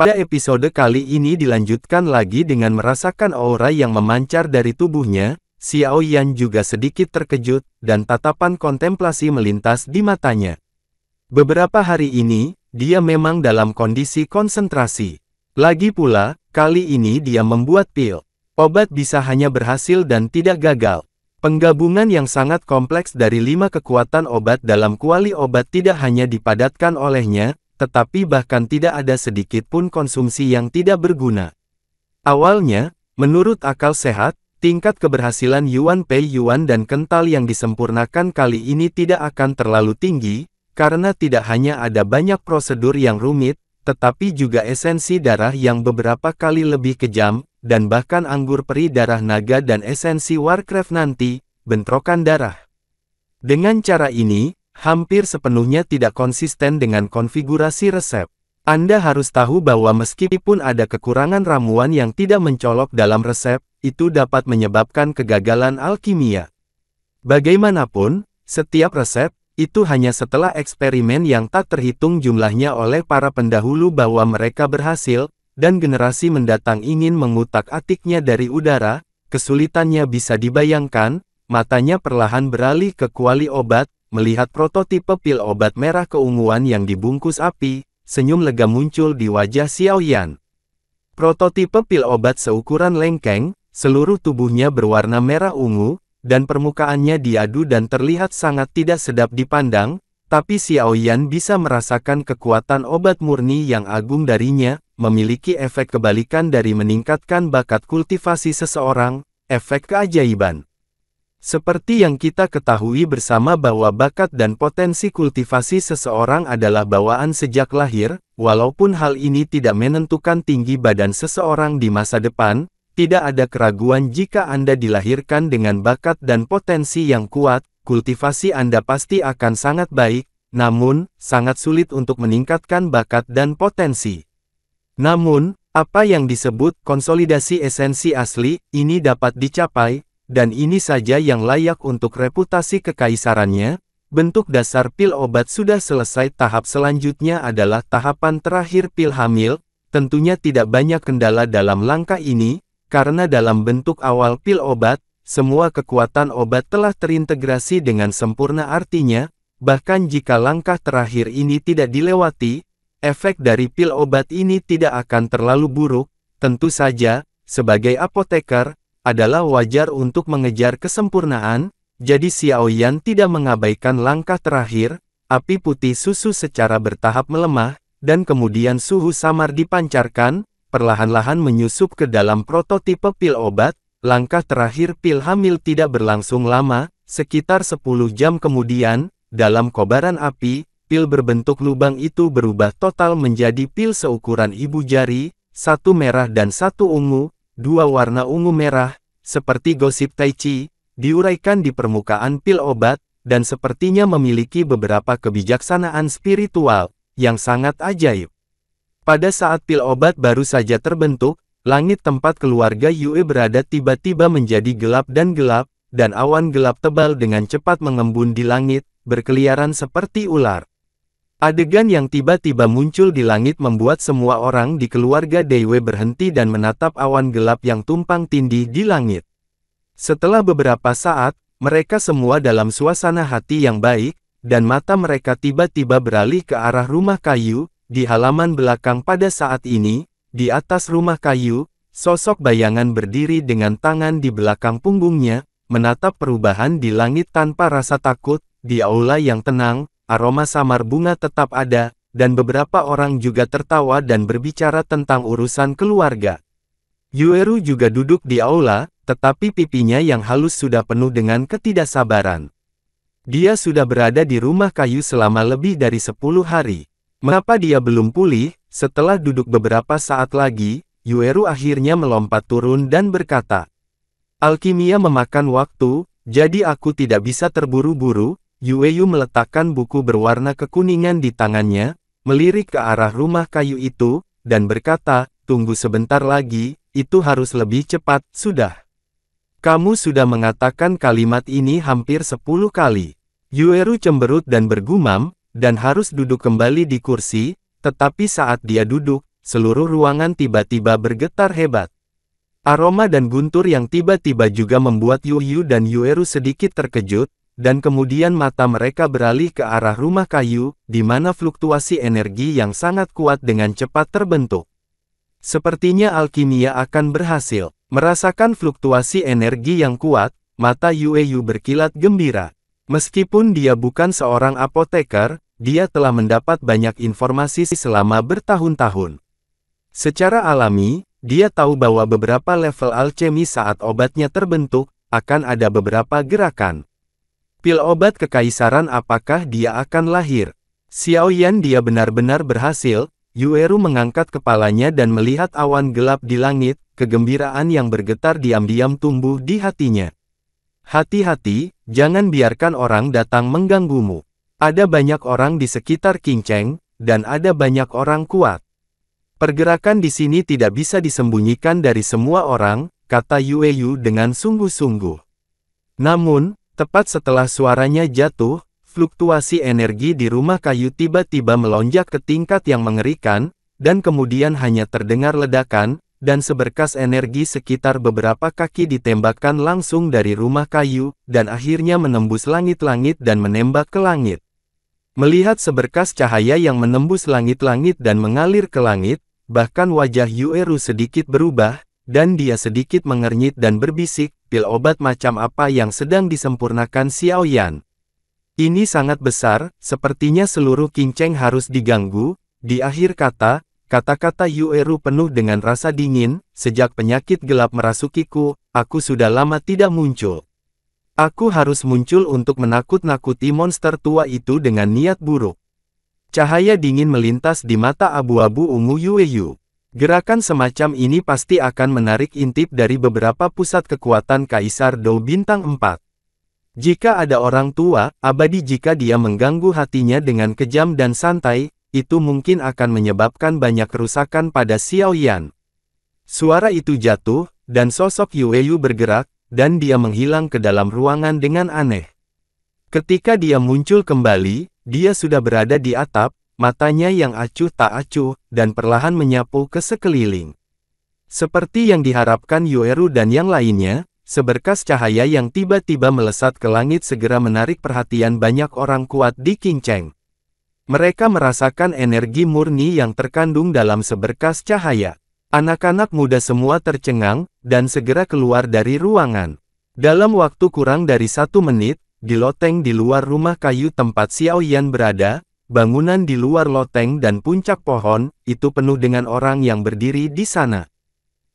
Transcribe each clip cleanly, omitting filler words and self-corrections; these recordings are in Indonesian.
Pada episode kali ini dilanjutkan lagi dengan merasakan aura yang memancar dari tubuhnya. Xiao Yan juga sedikit terkejut, dan tatapan kontemplasi melintas di matanya. Beberapa hari ini, dia memang dalam kondisi konsentrasi. Lagi pula, kali ini dia membuat pil. Obat bisa hanya berhasil dan tidak gagal. Penggabungan yang sangat kompleks dari 5 kekuatan obat dalam kuali obat tidak hanya dipadatkan olehnya, tetapi bahkan tidak ada sedikit pun konsumsi yang tidak berguna. Awalnya, menurut akal sehat, tingkat keberhasilan Yuan Pei Yuan dan kental yang disempurnakan kali ini tidak akan terlalu tinggi, karena tidak hanya ada banyak prosedur yang rumit, tetapi juga esensi darah yang beberapa kali lebih kejam, dan bahkan anggur peri darah naga dan esensi Warcraft nanti, bentrokan darah. Dengan cara ini, hampir sepenuhnya tidak konsisten dengan konfigurasi resep. Anda harus tahu bahwa meskipun ada kekurangan ramuan yang tidak mencolok dalam resep, itu dapat menyebabkan kegagalan alkimia. Bagaimanapun, setiap resep, itu hanya setelah eksperimen yang tak terhitung jumlahnya oleh para pendahulu bahwa mereka berhasil, dan generasi mendatang ingin mengutak-atiknya dari udara, kesulitannya bisa dibayangkan. Matanya perlahan beralih ke kuali obat, melihat prototipe pil obat merah keunguan yang dibungkus api. Senyum lega muncul di wajah Xiao Yan. Prototipe pil obat seukuran lengkeng, seluruh tubuhnya berwarna merah ungu, dan permukaannya diadu dan terlihat sangat tidak sedap dipandang, tapi Xiao Yan bisa merasakan kekuatan obat murni yang agung darinya, memiliki efek kebalikan dari meningkatkan bakat kultivasi seseorang, efek keajaiban. Seperti yang kita ketahui bersama bahwa bakat dan potensi kultivasi seseorang adalah bawaan sejak lahir, walaupun hal ini tidak menentukan tinggi badan seseorang di masa depan, tidak ada keraguan jika Anda dilahirkan dengan bakat dan potensi yang kuat, kultivasi Anda pasti akan sangat baik, namun, sangat sulit untuk meningkatkan bakat dan potensi. Namun, apa yang disebut konsolidasi esensi asli, ini dapat dicapai, dan ini saja yang layak untuk reputasi kekaisarannya. Bentuk dasar pil obat sudah selesai. Tahap selanjutnya adalah tahapan terakhir pil hamil. Tentunya tidak banyak kendala dalam langkah ini, karena dalam bentuk awal pil obat, semua kekuatan obat telah terintegrasi dengan sempurna. Artinya, bahkan jika langkah terakhir ini tidak dilewati, efek dari pil obat ini tidak akan terlalu buruk. Tentu saja, sebagai apoteker, adalah wajar untuk mengejar kesempurnaan, jadi Xiao Yan tidak mengabaikan langkah terakhir. Api putih susu secara bertahap melemah, dan kemudian suhu samar dipancarkan, perlahan-lahan menyusup ke dalam prototipe pil obat. Langkah terakhir pil hamil tidak berlangsung lama, sekitar 10 jam kemudian, dalam kobaran api, pil berbentuk lubang itu berubah total menjadi pil seukuran ibu jari, satu merah dan satu ungu. Dua warna ungu merah, seperti gosip Tai Chi, diuraikan di permukaan pil obat, dan sepertinya memiliki beberapa kebijaksanaan spiritual, yang sangat ajaib. Pada saat pil obat baru saja terbentuk, langit tempat keluarga Yue berada tiba-tiba menjadi gelap, dan awan gelap tebal dengan cepat mengembun di langit, berkeliaran seperti ular. Adegan yang tiba-tiba muncul di langit membuat semua orang di keluarga Dewe berhenti dan menatap awan gelap yang tumpang tindih di langit. Setelah beberapa saat, mereka semua dalam suasana hati yang baik, dan mata mereka tiba-tiba beralih ke arah rumah kayu, di halaman belakang. Pada saat ini, di atas rumah kayu, sosok bayangan berdiri dengan tangan di belakang punggungnya, menatap perubahan di langit tanpa rasa takut. Di aula yang tenang, aroma samar bunga tetap ada, dan beberapa orang juga tertawa dan berbicara tentang urusan keluarga. Yueru juga duduk di aula, tetapi pipinya yang halus sudah penuh dengan ketidaksabaran. Dia sudah berada di rumah kayu selama lebih dari 10 hari. Mengapa dia belum pulih? Setelah duduk beberapa saat lagi, Yueru akhirnya melompat turun dan berkata, "Alkimia memakan waktu, jadi aku tidak bisa terburu-buru." Yueyu meletakkan buku berwarna kekuningan di tangannya, melirik ke arah rumah kayu itu, dan berkata, "Tunggu sebentar lagi, itu harus lebih cepat, sudah. Kamu sudah mengatakan kalimat ini hampir 10 kali. Yueru cemberut dan bergumam, dan harus duduk kembali di kursi, tetapi saat dia duduk, seluruh ruangan tiba-tiba bergetar hebat. Aroma dan guntur yang tiba-tiba juga membuat Yu Yu dan Yueru sedikit terkejut, dan kemudian mata mereka beralih ke arah rumah kayu, di mana fluktuasi energi yang sangat kuat dengan cepat terbentuk. Sepertinya alkimia akan berhasil. Merasakan fluktuasi energi yang kuat, mata Yueyu berkilat gembira. Meskipun dia bukan seorang apoteker, dia telah mendapat banyak informasi selama bertahun-tahun. Secara alami, dia tahu bahwa beberapa level alchemy saat obatnya terbentuk, akan ada beberapa gerakan. Pil obat kekaisaran apakah dia akan lahir? Xiaoyan dia benar-benar berhasil, Yueru mengangkat kepalanya dan melihat awan gelap di langit, kegembiraan yang bergetar diam-diam tumbuh di hatinya. Hati-hati, jangan biarkan orang datang mengganggumu. Ada banyak orang di sekitar Qing Cheng, dan ada banyak orang kuat. Pergerakan di sini tidak bisa disembunyikan dari semua orang, kata Yueyu dengan sungguh-sungguh. Namun, tepat setelah suaranya jatuh, fluktuasi energi di rumah kayu tiba-tiba melonjak ke tingkat yang mengerikan, dan kemudian hanya terdengar ledakan, dan seberkas energi sekitar beberapa kaki ditembakkan langsung dari rumah kayu, dan akhirnya menembus langit-langit dan menembak ke langit. Melihat seberkas cahaya yang menembus langit-langit dan mengalir ke langit, bahkan wajah Yueru sedikit berubah, dan dia sedikit mengernyit dan berbisik, pil obat macam apa yang sedang disempurnakan Xiaoyan. Ini sangat besar, sepertinya seluruh Qing Cheng harus diganggu. Di akhir kata, kata-kata Yueru penuh dengan rasa dingin, sejak penyakit gelap merasukiku, aku sudah lama tidak muncul. Aku harus muncul untuk menakut-nakuti monster tua itu dengan niat buruk. Cahaya dingin melintas di mata abu-abu ungu Yueyu. Gerakan semacam ini pasti akan menarik intip dari beberapa pusat kekuatan Kaisar Dou Bintang 4. Jika ada orang tua, abadi jika dia mengganggu hatinya dengan kejam dan santai, itu mungkin akan menyebabkan banyak kerusakan pada Xiaoyan. Suara itu jatuh, dan sosok Yueyu bergerak, dan dia menghilang ke dalam ruangan dengan aneh. Ketika dia muncul kembali, dia sudah berada di atap, matanya yang acuh tak acuh, dan perlahan menyapu ke sekeliling. Seperti yang diharapkan Yueru dan yang lainnya, seberkas cahaya yang tiba-tiba melesat ke langit segera menarik perhatian banyak orang kuat di Qing Cheng. Mereka merasakan energi murni yang terkandung dalam seberkas cahaya. Anak-anak muda semua tercengang, dan segera keluar dari ruangan. Dalam waktu kurang dari 1 menit, di loteng di luar rumah kayu tempat Xiaoyan berada, bangunan di luar loteng dan puncak pohon, itu penuh dengan orang yang berdiri di sana.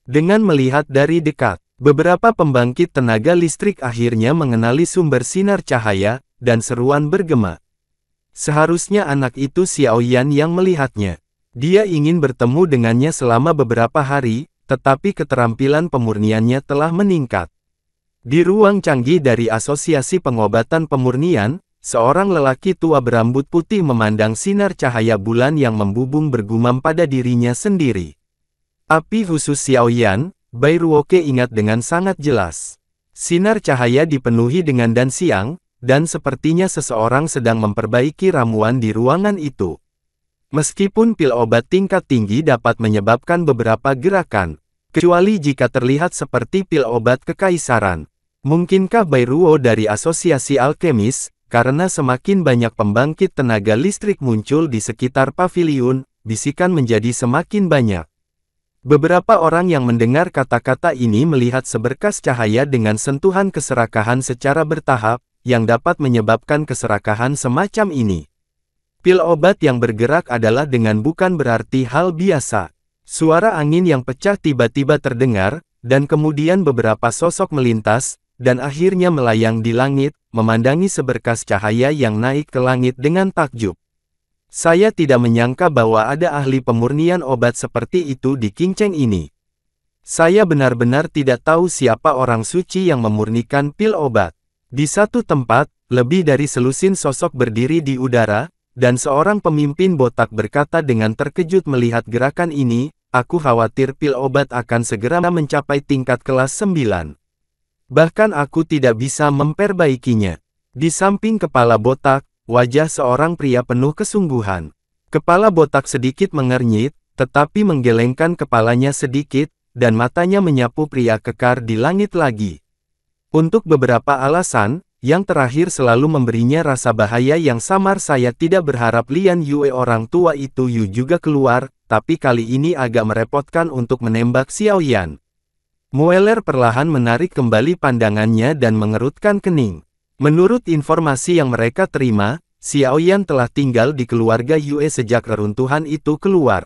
Dengan melihat dari dekat, beberapa pembangkit tenaga listrik akhirnya mengenali sumber sinar cahaya, dan seruan bergema. Seharusnya anak itu Xiaoyan yang melihatnya. Dia ingin bertemu dengannya selama beberapa hari, tetapi keterampilan pemurniannya telah meningkat. Di ruang canggih dari Asosiasi Pengobatan Pemurnian, seorang lelaki tua berambut putih memandang sinar cahaya bulan yang membubung bergumam pada dirinya sendiri. Api khusus Xiaoyan, Bai Ruoke ingat dengan sangat jelas. Sinar cahaya dipenuhi dengan dan siang, dan sepertinya seseorang sedang memperbaiki ramuan di ruangan itu. Meskipun pil obat tingkat tinggi dapat menyebabkan beberapa gerakan, kecuali jika terlihat seperti pil obat kekaisaran. Mungkinkah Bai Ruo dari Asosiasi Alkemis, karena semakin banyak pembangkit tenaga listrik muncul di sekitar paviliun, bisikan menjadi semakin banyak. Beberapa orang yang mendengar kata-kata ini melihat seberkas cahaya dengan sentuhan keserakahan secara bertahap, yang dapat menyebabkan keserakahan semacam ini. Pil obat yang bergerak adalah dengan bukan berarti hal biasa. Suara angin yang pecah tiba-tiba terdengar, dan kemudian beberapa sosok melintas, dan akhirnya melayang di langit, memandangi seberkas cahaya yang naik ke langit dengan takjub. Saya tidak menyangka bahwa ada ahli pemurnian obat seperti itu di Qing Cheng ini. Saya benar-benar tidak tahu siapa orang suci yang memurnikan pil obat. Di satu tempat, lebih dari selusin sosok berdiri di udara, dan seorang pemimpin botak berkata dengan terkejut melihat gerakan ini, aku khawatir pil obat akan segera mencapai tingkat kelas 9. Bahkan aku tidak bisa memperbaikinya. Di samping kepala botak, wajah seorang pria penuh kesungguhan. Kepala botak sedikit mengernyit, tetapi menggelengkan kepalanya sedikit, dan matanya menyapu pria kekar di langit lagi. Untuk beberapa alasan, yang terakhir selalu memberinya rasa bahaya yang samar. Saya tidak berharap Lian Yue orang tua itu Yu juga keluar, tapi kali ini agak merepotkan untuk menembak Xiaoyan. Mueller perlahan menarik kembali pandangannya dan mengerutkan kening. Menurut informasi yang mereka terima, Xiaoyan telah tinggal di keluarga Yue sejak reruntuhan itu keluar.